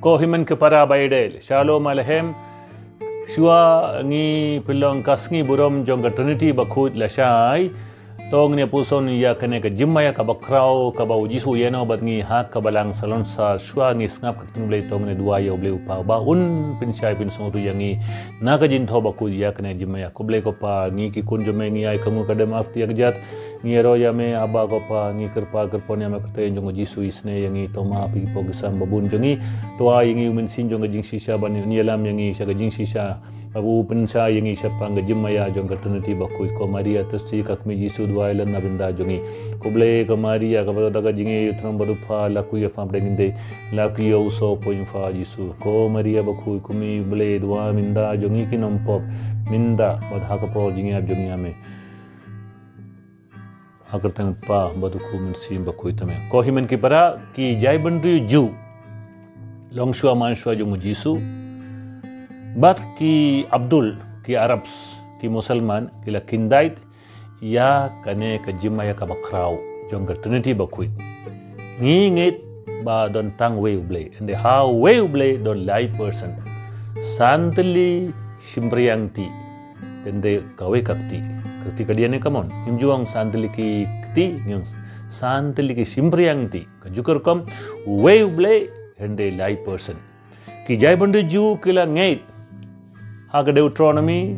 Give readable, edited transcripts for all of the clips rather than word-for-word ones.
Kohimen kepara baidel. Shalom alehem. Shua ngi pilong kasngi burom jong Trinity bakut lashai. Tong ni puson ya kene ke jimaya ka bakrau ka ba ujisu yeno bat ngi hak ka balang salon sa shua ngi snap ka tunble tong ne dua ya ble upa ba un pinchai pin songu tu yangi na ka jin tho bakut ya kene jimaya ko ble ko pa ngi ki kun jome ngi ai kamu ka dem afti ak jat ngi ro ya me aba ko pa ngi kirpa kirpon ya me kate jong ujisu isne yangi to ma pi po gisam babun jongi to ai ngi umin sin jong jing shisha ban ni lam yangi sha jing shisha Abu pensai yang isap pangga jemaya jong Trinity bakui ko Maria testi kakmi Jisu dua ilan na benda jongi ko ble ko Maria ka bada ka jinge yutram badu pha laku ya fam denginde laku yo so poin fa Jisu ko Maria bakui kumi ble dua minda jongi kinom pop minda bad ha ka por jinge ab jongi ame agar tang pa badu ku min sim bakui tame ko himen ki para ki jai bandri ju longshua manshua jong Jisu Bat ki Abdul, ki Arabs, ki Musalman, ki la Kindait, ya kane ka jimaya ka bakrau, jong ka Trinity bakuit. Ngingit ba don tang way uble, and how way uble don lai person. Santali shimpriangti, and de kawe kakti kadiane kamon. Imjuang santali ki kti, yung santali ki shimpriangti, ka jukar kam way uble, and de lai person. Ki jai bandu ju kila ngait. Haga Deuteronomy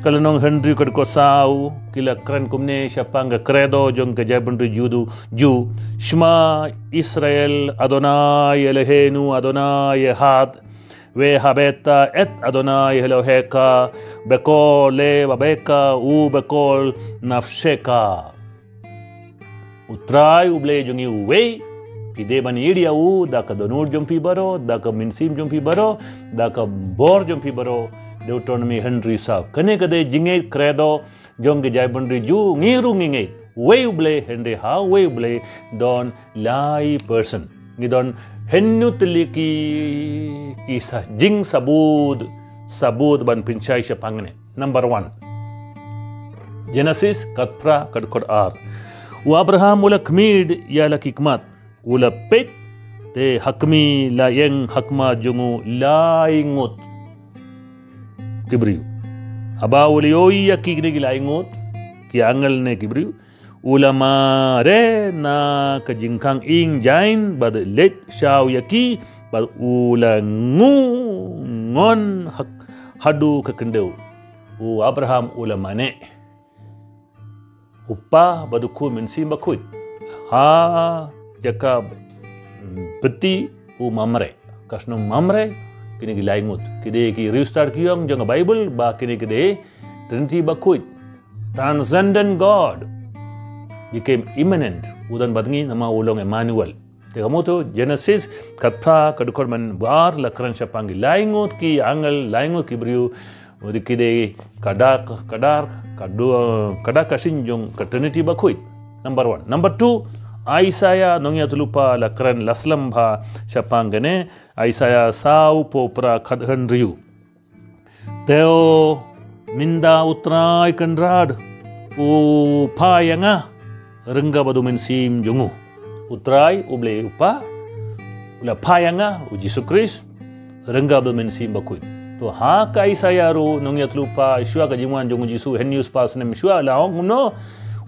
kalanong Henry kad ko sau kila kran kumne syapanga credo jong kajabandu judu ju Shema Israel Adonai Eloheinu Adonai Ehad ve habeta et Adonai Eloheka bekol le babeka u bekol nafsheka utrai uble jongi we Pide bani idia u da ka donur jompi baro da ka minsim jompi baro da ka bor jompi baro Deuteronomy Henry sa kane kade jinge credo jong ge jai bandri ju ngiru nginge way uble hende ha way uble don lai person ni don hennu tiliki ki sa jing sabud ban pinchai sha pangne number 1 Genesis katpra kadkod ar u Abraham ula kmid ya la hikmat ula pet te hakmi la yang hakma jungu laingut kibriu aba ulioi ya kigre gi laingut ki angal ne kibriu ulama re na ka jingkang ing jain bad let shaw yaki bad ula ngu ngon hadu ka kendeu u Abraham ulama ne uppa badu ku min simba kuit ha jaka beti u mamre kasno mamre kini ki laingut kide ki restart kiyong jang Bible ba kini kide Trinity bakuit transcendent God became immanent udan badngi nama ulong Emmanuel te kamu tu Genesis katha kadukor man bar lakran shapangi laingut ki angal laingut ki briu udi kide kadar kasin jong Trinity bakuit number 1 number 2 Isaiah nongya tulupa lakran laslam bha shapangane Isaiah sau popra khadhan riu teo minda utrai kanrad u phayanga rengga badu mensim jungu utrai uble upa ula phayanga u Jesus Christ rengga badu mensim bakui to ha ka Isaiah ru nongya tulupa shua ka jingwan jungu Jesus henius pas nem shua laong no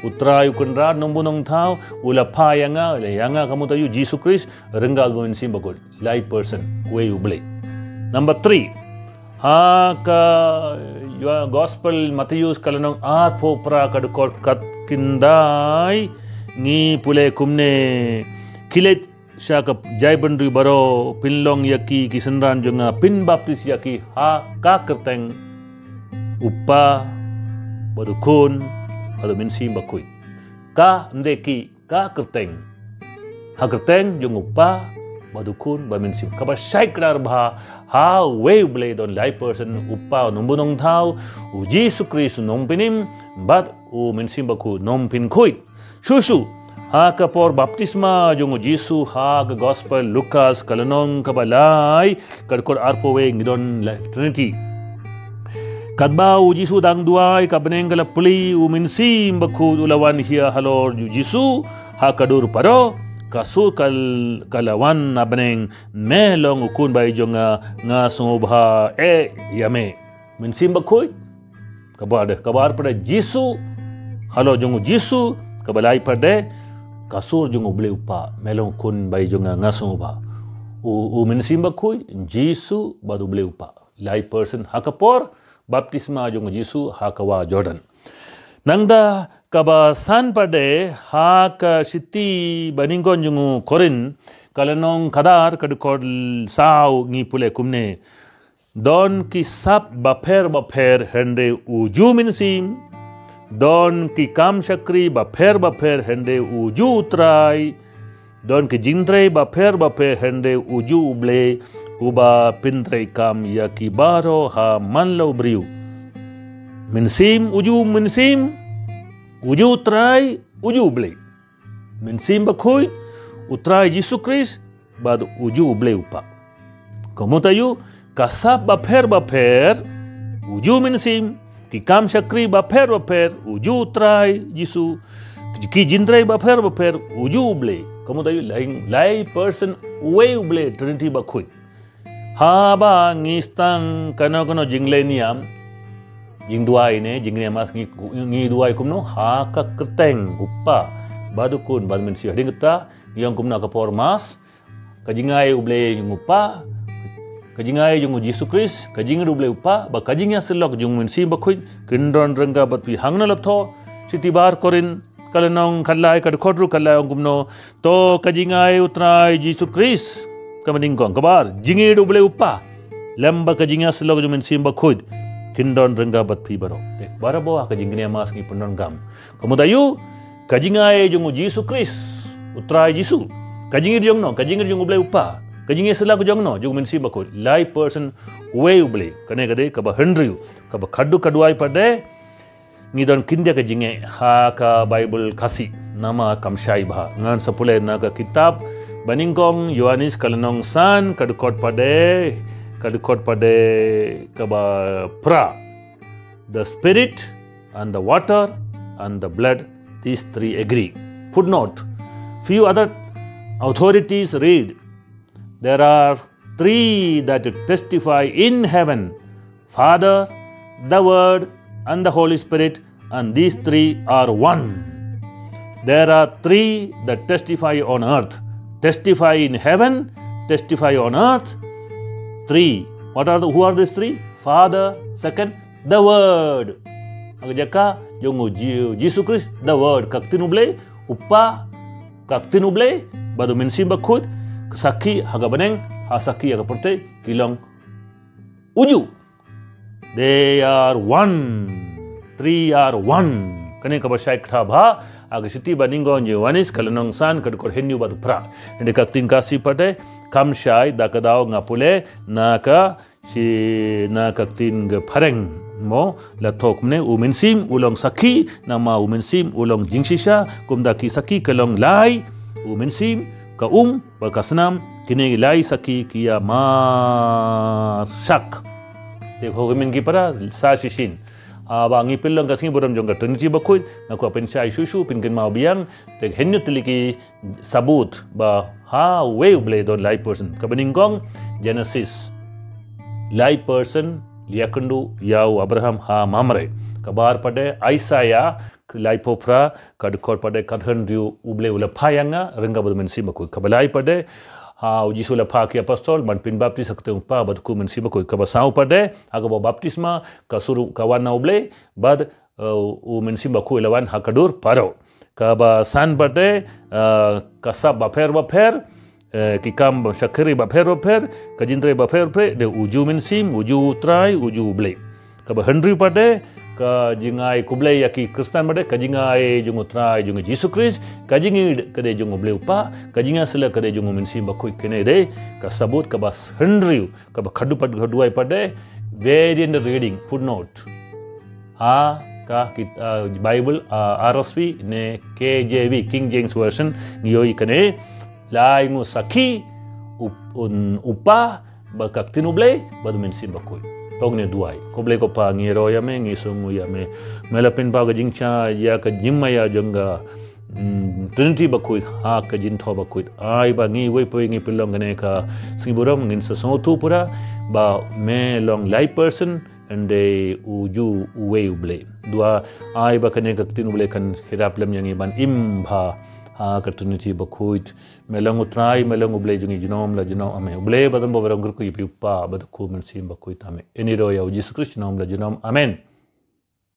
Utrai ukenrad nombonong thau ula phayanga le yanga kamu tayu Jesus Christ renggal bon sim bakut live person way uble number 3 ha ka your gospel Matthews kalanong at popra kadukor kat kindai ni pule kumne kilet shaka jai bandri baro pinlong yaki kisanran junga pin baptis yaki ha ka kerteng uppa badukun Ado minsim bakui ka ndeki ka kerteng ha kerteng jong upa badukun ba minsim ka ba shaikrar bha ha way blade on live person upa numbunong thau u Jesus Christ nom pinim bat u minsim baku nom pin khoi shushu ha ka por baptisma jong Jesus ha ka gospel Lucas kalanong kabalai kadkor arpo we ngidon Trinity Kadba u Jisu dang duai ka benengala puli u minsim bakhu ulawan hia halor ju Jisu ha kadur paro kasu kalawan nabeneng melong ukun bai jonga nga sungobha yame min simba khoi kabar pada Jisu halo jongu Jisu kabalai pada kasur jongu ble upa melong ukun bai jonga nga sungobha u min simba khoi Jisu badu ble upa lai person hakapor baptisma jongu Jisu hakawa Jordan nangda kaba san pade hak siti baningon jungu korin kalanong kadar kadukod saw ngi pule kumne don ki sap baper hende uju minsim don ki kam shakri baper hende uju utrai don ki jindre baper hende uju uble uba pintre kam yakibaro ha manlo briu minsim uju utrai uju uble minsim bakhoi utrai Jisu Kris bad uju uble upa komutayu kasap baper uju minsim ki kam shakri baper uju utrai Jisu ki jindrai baper uju uble komutayu lai person way uble trinity bakhoi ha ba ngistang kano jingleniam jing duai ne jing ne mas ngi duai kumno ha ka kerteng upa badukun bad men sia dingta yang kumna ka por mas ka jingai uble ngupa ka jingai jung Jisu Kris ka jing uble upa ba ka jingya selok jung men sim bakhoi kindron rangga bat pi hangna laptho siti bar korin kalanong kallai ka khodru kallai kumno to ka jingai utrai Jisu Kris ka maningkong kabar jingi uble upa lamba ka jingya selok jung men sim bakhoi kindon rengga bat pi baro ek barabo ka jingni mas ngi punon gam kamudayu kajingai jungu Jisu Kris utrai Jisu kajingir jung uble upa kajingir selaku jong no jung minsi bakul lai person way uble kane kade ka ba hendriu ka ba kaduai pade ngi don kindia ka jinge ha ka Bible kasi nama kamshai bha ngan sapule na ka kitab baningkong Yohanes kalanong san kadukot pade kaba pra the spirit and the water and the blood these three agree footnote few other authorities read there are three that testify in heaven Father the Word and the Holy Spirit and these three are one there are three that testify on earth testify in heaven testify on earth three. Who are these three? Father, second, the Word. Agajaka, jongu Jisu Kris, the Word. Kaktin uble, uppa, kaktin uble, badu minsim bakhud, sakhi hagabaneng, hasaki hagapurte, kilong uju. They are one. Three are one. Kane kabashai khabha, agasiti baningon Yohanes kalanong san kadukor henyu badu pra. Ende kaktin kasi pate, kamshai dakadao ngapule naka si nakaktin ge pareng mo latok mne uminsim ulong sakhi nama uminsim ulong jingshisha kumdaki sakhi kalong lai uminsim ka bakasnam kine lai sakhi kiya ma sak dekho min ki para sa shishin aba ngi pilong kasing boram jongga trinity bakhoi naku apen sai shushu pinkin mau biang tek henyu tiliki sabut ba ha way uble don live person kabaningkong Genesis live person liakundu yau Abraham ha mamre kabar pade Isaiah live popra kadkor pade kadhan riu uble ula phayanga rangga bad mensi bakoi kabalai pade ha Jisu la pha ki apostol man pin baptis sakte pa bad ku mensi bakoi kabasau pade agaba baptisma kasuru kawana uble bad u mensi bakoi lawan hakadur paro kaba san pade kasab baper ki kam shakri baper kajindre baper de uju minsim uju utrai uju uble kaba hendri pade ka jingai kuble yaki Kristen pade kajingai jung utrai jung Jisu Kris kajingi kade jung uble upa kajinga sela kade jung minsim bakoi kene de kasabut kabas hendri kaba khadu duai pade variant reading footnote ha ka Bible RSV ne KJV King James version ngiyoi kane lai ngu sakhi upa bakak tinuble badu minsim bakoi togne duai koble ko pa ngiro yame ngi songu yame melapin pa ga jingcha ya ka jingmaya jonga Trinity bakuit ha ka jin tho bakuit ai ba ngi wei poi ngi pilong gane ka singiburam ngin sa so tu pura ba me long lai person and they uju uwe uble dua ai ba kane ka tin uble kan hirap lam yang ban imba ha ka Trinity bakuit melang utrai melang uble jungi jinom la jinom ame uble badam ba barang ku ipi pa ba ku men sim bakuit ame eni ro ya Jesus Christ nom la jinom amen.